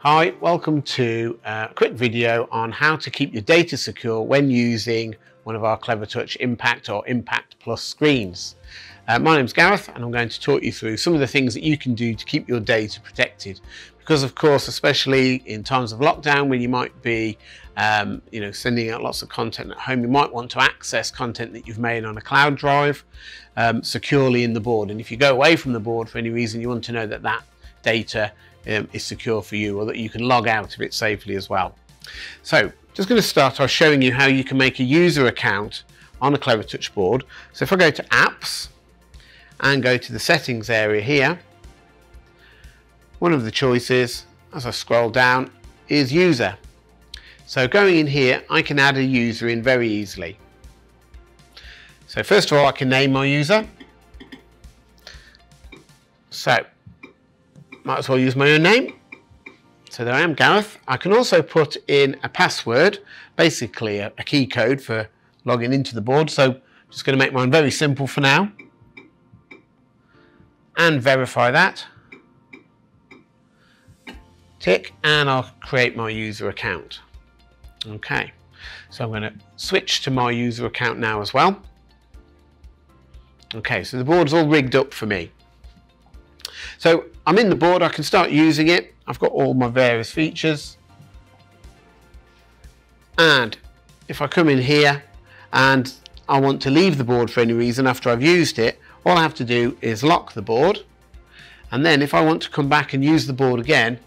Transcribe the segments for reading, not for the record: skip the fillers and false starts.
Hi, welcome to a quick video on how to keep your data secure when using one of our Clevertouch Impact or Impact Plus screens. My name's Gareth and I'm going to talk you through some of the things that you can do to keep your data protected. Because of course, especially in times of lockdown when you might be sending out lots of content at home, you might want to access content that you've made on a cloud drive securely in the board. And if you go away from the board for any reason, you want to know that that data is secure for you, or that you can log out of it safely as well. So just going to start by showing you how you can make a user account on a Clevertouch board. So if I go to apps and go to the settings area here, one of the choices as I scroll down is user. So going in here, I can add a user in very easily. So first of all, I can name my user. So might as well use my own name. So there I am, Gareth. I can also put in a password, basically a key code for logging into the board. So I'm just going to make mine very simple for now and verify that. Tick, and I'll create my user account. Okay, so I'm going to switch to my user account now as well. Okay, so the board's all rigged up for me. So I'm in the board, I can start using it. I've got all my various features. And if I come in here and I want to leave the board for any reason after I've used it, all I have to do is lock the board. And then if I want to come back and use the board again,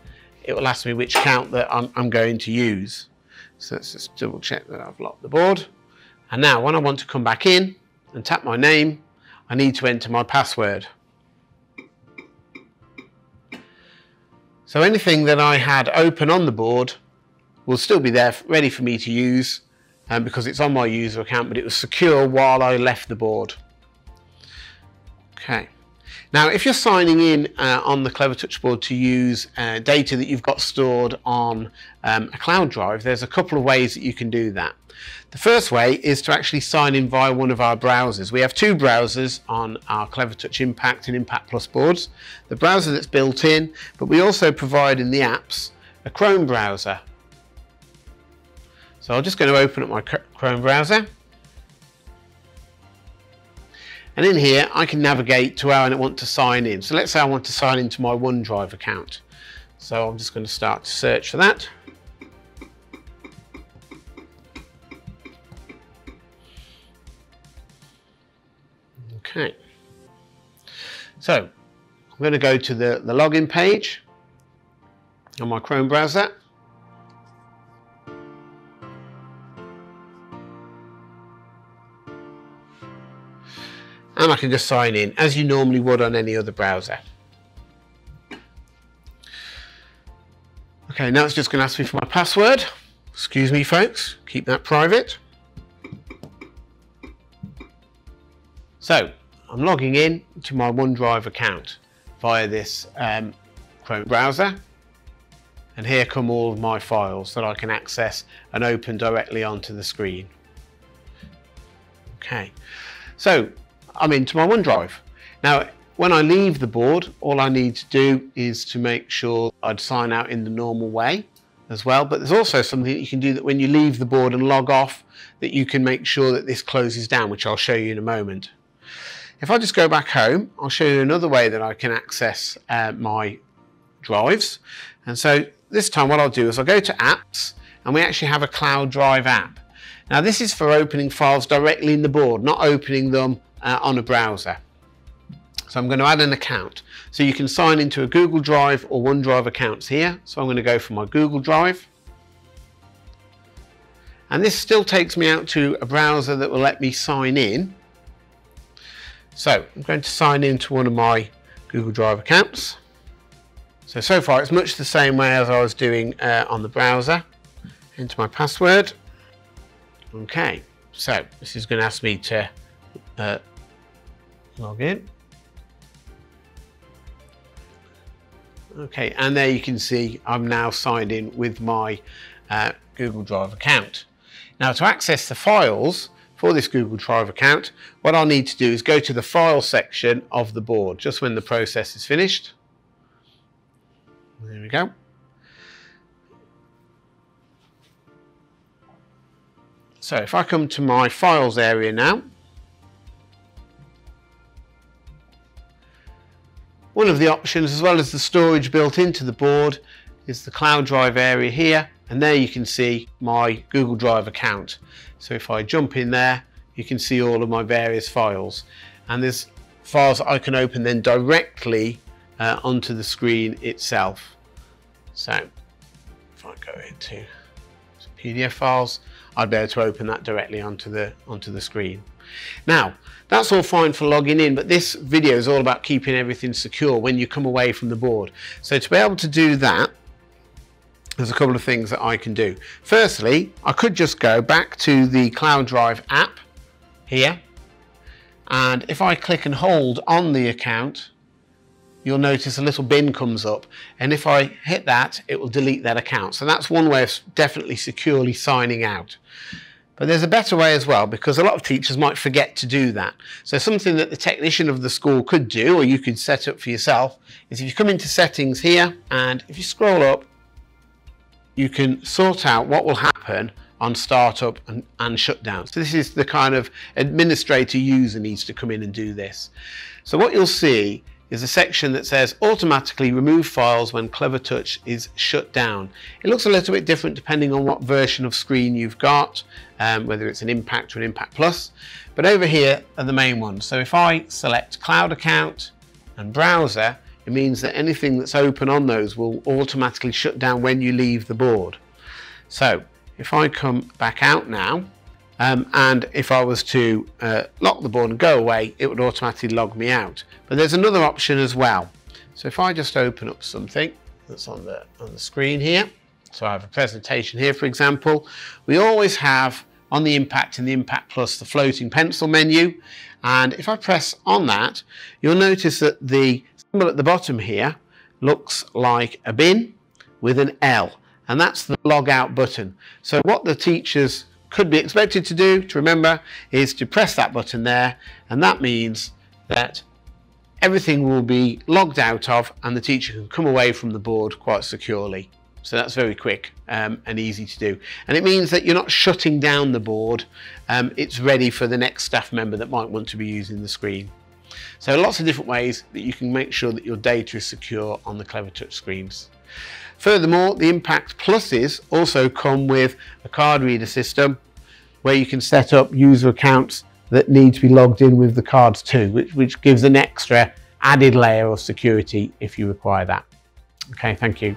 it will ask me which account that I'm going to use. So let's just double check that I've locked the board. And now when I want to come back in and tap my name, I need to enter my password. So anything that I had open on the board will still be there ready for me to use because it's on my user account, but it was secure while I left the board. Okay. Now, if you're signing in on the Clevertouch board to use data that you've got stored on a cloud drive, there's a couple of ways that you can do that. The first way is to actually sign in via one of our browsers. We have two browsers on our Clevertouch Impact and Impact Plus boards. The browser that's built in, but we also provide in the apps a Chrome browser. So I'm just going to open up my Chrome browser. And in here, I can navigate to where I want to sign in. So let's say I want to sign into my OneDrive account. So I'm just going to start to search for that. Okay. So I'm going to go to the login page on my Chrome browser. And I can just sign in as you normally would on any other browser. Okay, now it's just going to ask me for my password. Excuse me, folks, keep that private. So I'm logging in to my OneDrive account via this Chrome browser. And here come all of my files that I can access and open directly onto the screen. Okay, so I'm into my OneDrive. Now, when I leave the board, all I need to do is to make sure I'd sign out in the normal way as well. But there's also something that you can do that when you leave the board and log off, that you can make sure that this closes down, which I'll show you in a moment. If I just go back home, I'll show you another way that I can access my drives. And so this time what I'll do is I'll go to apps, and we actually have a cloud drive app. Now this is for opening files directly in the board, not opening them on a browser. So I'm going to add an account. So you can sign into a Google Drive or OneDrive accounts here. So I'm going to go for my Google Drive. And this still takes me out to a browser that will let me sign in. So I'm going to sign into one of my Google Drive accounts. So far it's much the same way as I was doing on the browser. Enter my password. Okay, so this is going to ask me to log in. Okay, and there you can see I'm now signed in with my Google Drive account. Now to access the files for this Google Drive account, what I'll need to do is go to the file section of the board just when the process is finished. There we go. So if I come to my files area now, one of the options, as well as the storage built into the board, is the cloud drive area here, and there you can see my Google Drive account. So if I jump in there, you can see all of my various files, and there's files that I can open then directly onto the screen itself. So if I go into PDF files, I'd be able to open that directly onto the screen. Now, that's all fine for logging in, but this video is all about keeping everything secure when you come away from the board. So to be able to do that, there's a couple of things that I can do. Firstly, I could just go back to the Cloud Drive app here, and if I click and hold on the account, you'll notice a little bin comes up, and if I hit that, it will delete that account. So that's one way of definitely securely signing out. But there's a better way as well, because a lot of teachers might forget to do that. So something that the technician of the school could do, or you could set up for yourself, is if you come into settings here, and if you scroll up, you can sort out what will happen on startup and shutdown. So this is the kind of administrator user needs to come in and do this. So what you'll see is a section that says automatically remove files when Clevertouch is shut down. It looks a little bit different depending on what version of screen you've got, whether it's an Impact or an Impact Plus, but over here are the main ones. So if I select Cloud Account and Browser, it means that anything that's open on those will automatically shut down when you leave the board. So if I come back out now, and if I was to lock the board and go away, it would automatically log me out. But there's another option as well. So if I just open up something that's on the screen here, so I have a presentation here, for example, we always have on the Impact and the Impact Plus the floating pencil menu, and if I press on that, you'll notice that the symbol at the bottom here looks like a bin with an L, and that's the log out button. So what the teachers could be expected to do, to remember, is to press that button there, and that means that everything will be logged out of and the teacher can come away from the board quite securely. So that's very quick and easy to do, and it means that you're not shutting down the board. It's ready for the next staff member that might want to be using the screen. So lots of different ways that you can make sure that your data is secure on the Clevertouch screens. Furthermore, the Impact Pluses also come with a card reader system where you can set up user accounts that need to be logged in with the cards too, which gives an extra added layer of security if you require that. Okay, thank you.